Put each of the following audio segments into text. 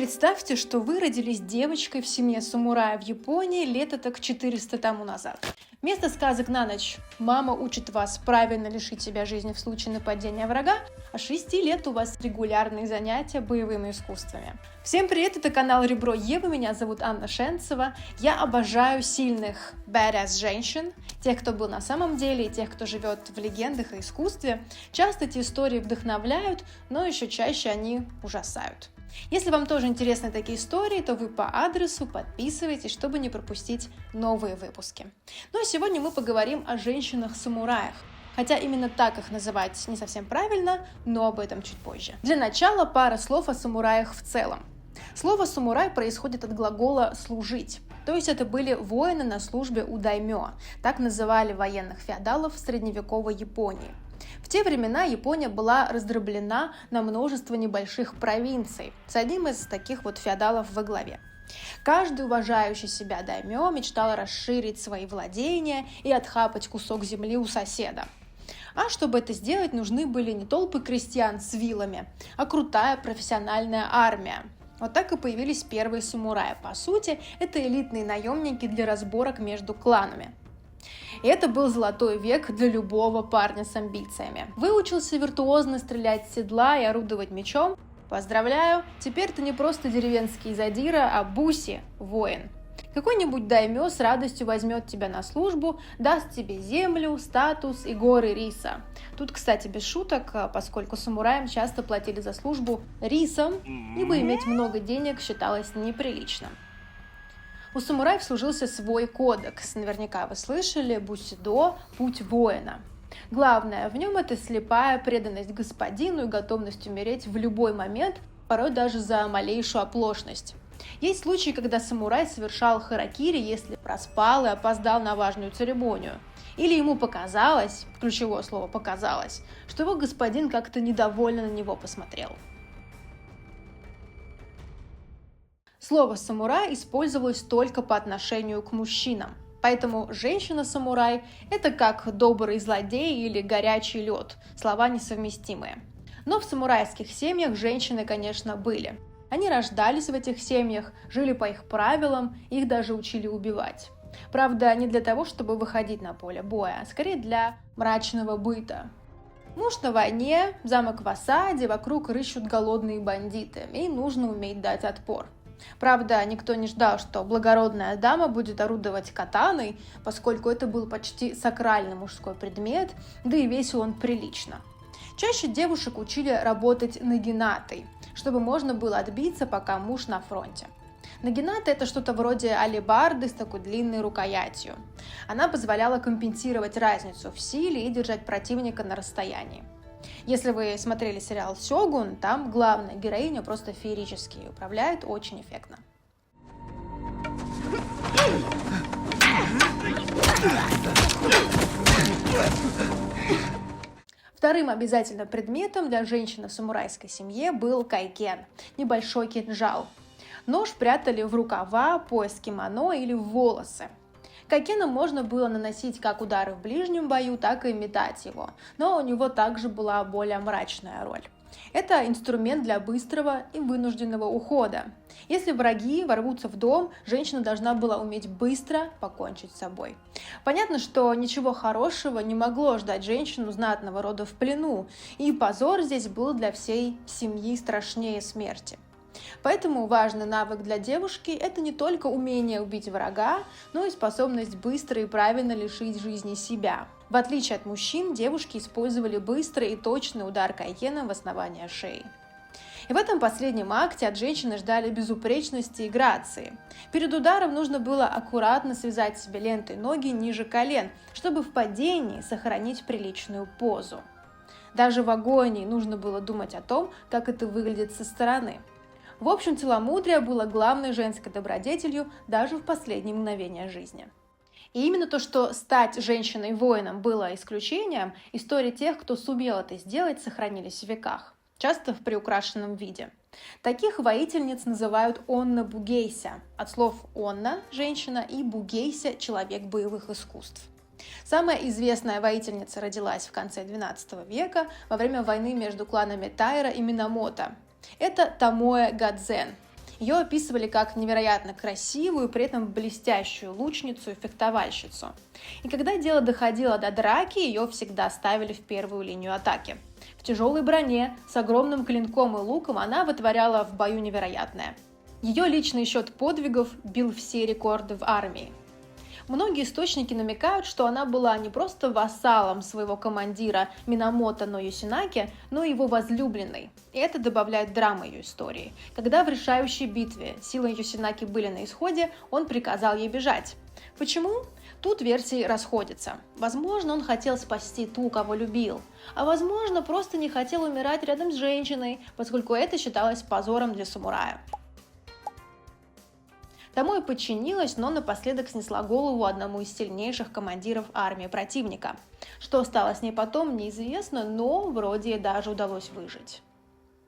Представьте, что вы родились девочкой в семье самурая в Японии лет так 400 тому назад. Вместо сказок на ночь мама учит вас правильно лишить себя жизни в случае нападения врага, а с 6 лет у вас регулярные занятия боевыми искусствами. Всем привет, это канал Ребро Евы, меня зовут Анна Шенцева. Я обожаю сильных badass женщин, тех, кто был на самом деле, и тех, кто живет в легендах и искусстве. Часто эти истории вдохновляют, но еще чаще они ужасают. Если вам тоже интересны такие истории, то вы по адресу подписывайтесь, чтобы не пропустить новые выпуски. Ну а сегодня мы поговорим о женщинах-самураях. Хотя именно так их называть не совсем правильно, но об этом чуть позже. Для начала пара слов о самураях в целом. Слово «самурай» происходит от глагола «служить». То есть это были воины на службе у даймё, так называли военных феодалов в средневековой Японии. В те времена Япония была раздроблена на множество небольших провинций, с одним из таких вот феодалов во главе. Каждый уважающий себя даймё мечтал расширить свои владения и отхапать кусок земли у соседа. А чтобы это сделать, нужны были не толпы крестьян с вилами, а крутая профессиональная армия. Вот так и появились первые самураи. По сути, это элитные наемники для разборок между кланами. И это был золотой век для любого парня с амбициями. Выучился виртуозно стрелять с седла и орудовать мечом? Поздравляю, теперь ты не просто деревенский задира, а буси, воин. Какой-нибудь даймё с радостью возьмет тебя на службу, даст тебе землю, статус и горы риса. Тут, кстати, без шуток, поскольку самураям часто платили за службу рисом, ибо иметь много денег считалось неприличным. У самураев служился свой кодекс, наверняка вы слышали, бусидо – путь воина. Главное в нем – это слепая преданность господину и готовность умереть в любой момент, порой даже за малейшую оплошность. Есть случаи, когда самурай совершал харакири, если проспал и опоздал на важную церемонию. Или ему показалось, ключевое слово «показалось», что его господин как-то недовольно на него посмотрел. Слово «самурай» использовалось только по отношению к мужчинам. Поэтому женщина-самурай – это как добрый злодей или горячий лед, слова несовместимые. Но в самурайских семьях женщины, конечно, были. Они рождались в этих семьях, жили по их правилам, их даже учили убивать. Правда, не для того, чтобы выходить на поле боя, а скорее для мрачного быта. Муж на войне, замок в осаде, вокруг рыщут голодные бандиты, и нужно уметь дать отпор. Правда, никто не ждал, что благородная дама будет орудовать катаной, поскольку это был почти сакральный мужской предмет, да и весил он прилично. Чаще девушек учили работать нагинатой, чтобы можно было отбиться, пока муж на фронте. Нагината – это что-то вроде алебарды с такой длинной рукоятью. Она позволяла компенсировать разницу в силе и держать противника на расстоянии. Если вы смотрели сериал «Сёгун», там главная героиня просто феерически и управляет очень эффектно. Вторым обязательным предметом для женщины в самурайской семье был кайкен – небольшой кинжал. Нож прятали в рукава, пояс кимоно или в волосы. Кайкеном можно было наносить как удары в ближнем бою, так и метать его, но у него также была более мрачная роль. Это инструмент для быстрого и вынужденного ухода. Если враги ворвутся в дом, женщина должна была уметь быстро покончить с собой. Понятно, что ничего хорошего не могло ждать женщину знатного рода в плену, и позор здесь был для всей семьи страшнее смерти. Поэтому важный навык для девушки – это не только умение убить врага, но и способность быстро и правильно лишить жизни себя. В отличие от мужчин, девушки использовали быстрый и точный удар кайкеном в основание шеи. И в этом последнем акте от женщины ждали безупречности и грации. Перед ударом нужно было аккуратно связать себе лентой ноги ниже колен, чтобы в падении сохранить приличную позу. Даже в агонии нужно было думать о том, как это выглядит со стороны. В общем, целомудрие было главной женской добродетелью даже в последние мгновения жизни. И именно то, что стать женщиной-воином было исключением, истории тех, кто сумел это сделать, сохранились в веках, часто в приукрашенном виде. Таких воительниц называют онна-бугейся, от слов «онна» – женщина и «бугейся» – человек боевых искусств. Самая известная воительница родилась в конце XII века во время войны между кланами Тайра и Минамото. Это Томоэ Гадзен. Ее описывали как невероятно красивую, при этом блестящую лучницу и фехтовальщицу. И когда дело доходило до драки, ее всегда ставили в первую линию атаки. В тяжелой броне, с огромным клинком и луком она вытворяла в бою невероятное. Ее личный счет подвигов бил все рекорды в армии. Многие источники намекают, что она была не просто вассалом своего командира Минамото но Юсинаки, но и его возлюбленной. И это добавляет драмы ее истории. Когда в решающей битве силы Юсинаки были на исходе, он приказал ей бежать. Почему? Тут версии расходятся. Возможно, он хотел спасти ту, кого любил, а возможно, просто не хотел умирать рядом с женщиной, поскольку это считалось позором для самурая. Тому и подчинилась, но напоследок снесла голову одному из сильнейших командиров армии противника. Что стало с ней потом, неизвестно, но вроде даже удалось выжить.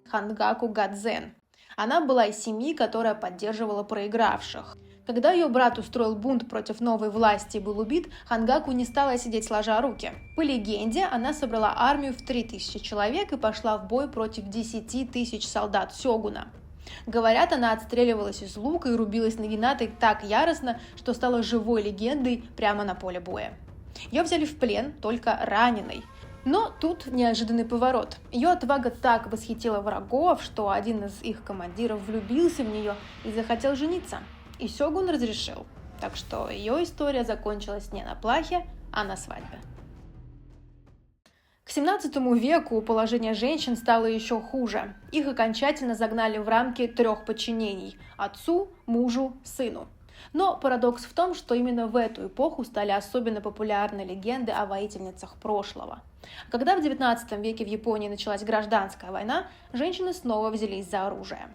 Хангаку Гадзен. Она была из семьи, которая поддерживала проигравших. Когда ее брат устроил бунт против новой власти и был убит, Хангаку не стала сидеть сложа руки. По легенде, она собрала армию в 3000 человек и пошла в бой против 10 тысяч солдат сёгуна. Говорят, она отстреливалась из лука и рубилась на Гинатой так яростно, что стала живой легендой прямо на поле боя. Ее взяли в плен, только раненой. Но тут неожиданный поворот. Ее отвага так восхитила врагов, что один из их командиров влюбился в нее и захотел жениться. И сёгун разрешил. Так что ее история закончилась не на плахе, а на свадьбе. К 17 веку положение женщин стало еще хуже. Их окончательно загнали в рамки 3 подчинений – отцу, мужу, сыну. Но парадокс в том, что именно в эту эпоху стали особенно популярны легенды о воительницах прошлого. Когда в 19 веке в Японии началась гражданская война, женщины снова взялись за оружие.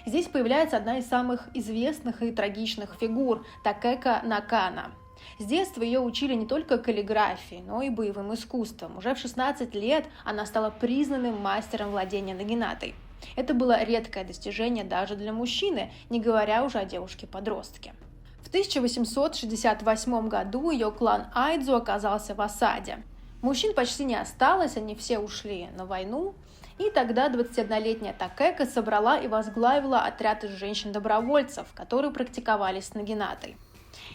Здесь появляется одна из самых известных и трагичных фигур – Такэко Накана. С детства ее учили не только каллиграфии, но и боевым искусством. Уже в 16 лет она стала признанным мастером владения нагинатой. Это было редкое достижение даже для мужчины, не говоря уже о девушке-подростке. В 1868 году ее клан Айдзу оказался в осаде. Мужчин почти не осталось, они все ушли на войну. И тогда 21-летняя Такэко собрала и возглавила отряд из женщин-добровольцев, которые практиковались с нагинатой.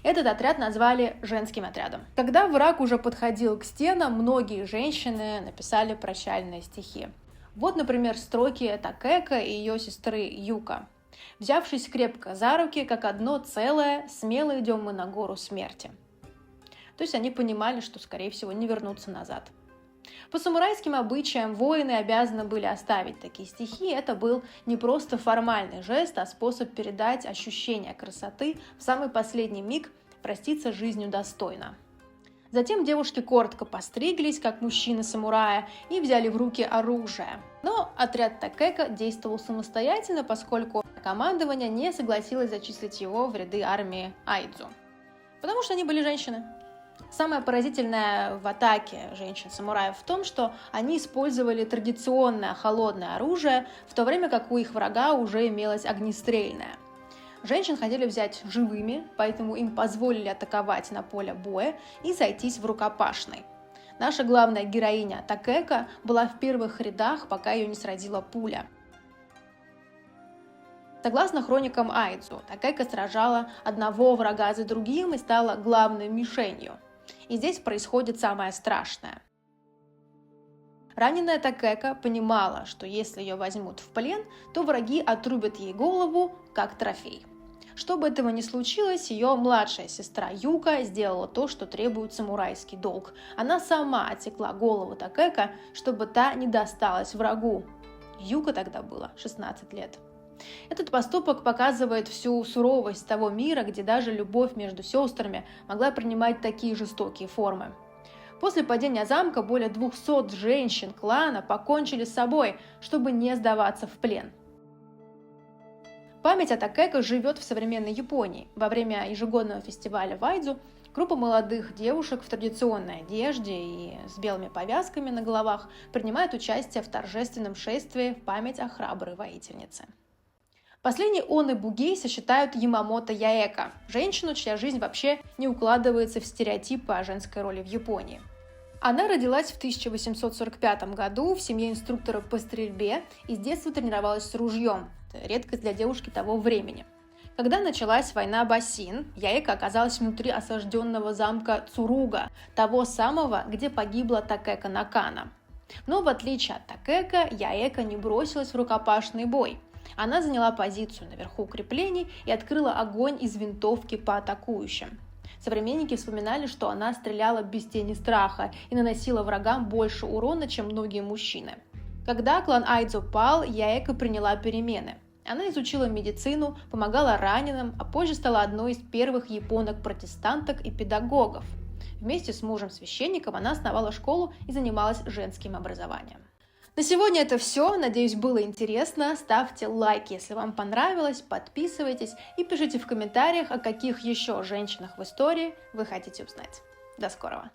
Этот отряд назвали женским отрядом. Когда враг уже подходил к стенам, многие женщины написали прощальные стихи. Вот, например, строки Такэко и ее сестры Юка. «Взявшись крепко за руки, как одно целое, смело идем мы на гору смерти». То есть они понимали, что, скорее всего, не вернутся назад. По самурайским обычаям воины обязаны были оставить такие стихи. Это был не просто формальный жест, а способ передать ощущение красоты в самый последний миг, проститься жизнью достойно. Затем девушки коротко постриглись, как мужчины-самурая, и взяли в руки оружие. Но отряд Такэко действовал самостоятельно, поскольку командование не согласилось зачислить его в ряды армии Айдзу, потому что они были женщины. Самое поразительное в атаке женщин-самураев в том, что они использовали традиционное холодное оружие, в то время как у их врага уже имелось огнестрельное. Женщин хотели взять живыми, поэтому им позволили атаковать на поле боя и сойтись в рукопашной. Наша главная героиня Такэко была в первых рядах, пока ее не сразила пуля. Согласно хроникам Айдзу, Такэко сражала одного врага за другим и стала главной мишенью. И здесь происходит самое страшное. Раненая Такэко понимала, что если ее возьмут в плен, то враги отрубят ей голову как трофей. Чтобы этого не случилось, ее младшая сестра Юка сделала то, что требует самурайский долг. Она сама отсекла голову Такэко, чтобы та не досталась врагу. Юка тогда было 16 лет. Этот поступок показывает всю суровость того мира, где даже любовь между сестрами могла принимать такие жестокие формы. После падения замка более 200 женщин клана покончили с собой, чтобы не сдаваться в плен. Память о Такэко живет в современной Японии. Во время ежегодного фестиваля в Айдзу группа молодых девушек в традиционной одежде и с белыми повязками на головах принимает участие в торжественном шествии в память о храброй воительнице. Последней Оны Бугейса считают Ямамото Яэко, женщину, чья жизнь вообще не укладывается в стереотипы о женской роли в Японии. Она родилась в 1845 году в семье инструктора по стрельбе и с детства тренировалась с ружьем. Это редкость для девушки того времени. Когда началась война Басин, Яэка оказалась внутри осажденного замка Цуруга, того самого, где погибла Такэка Накана. Но в отличие от Такэка, Яэка не бросилась в рукопашный бой. Она заняла позицию наверху укреплений и открыла огонь из винтовки по атакующим. Современники вспоминали, что она стреляла без тени страха и наносила врагам больше урона, чем многие мужчины. Когда клан Айдзо пал, Яэка приняла перемены. Она изучила медицину, помогала раненым, а позже стала одной из первых японок-протестанток и педагогов. Вместе с мужем-священником она основала школу и занималась женским образованием. На сегодня это все. Надеюсь, было интересно. Ставьте лайк, если вам понравилось, подписывайтесь и пишите в комментариях, о каких еще женщинах в истории вы хотите узнать. До скорого!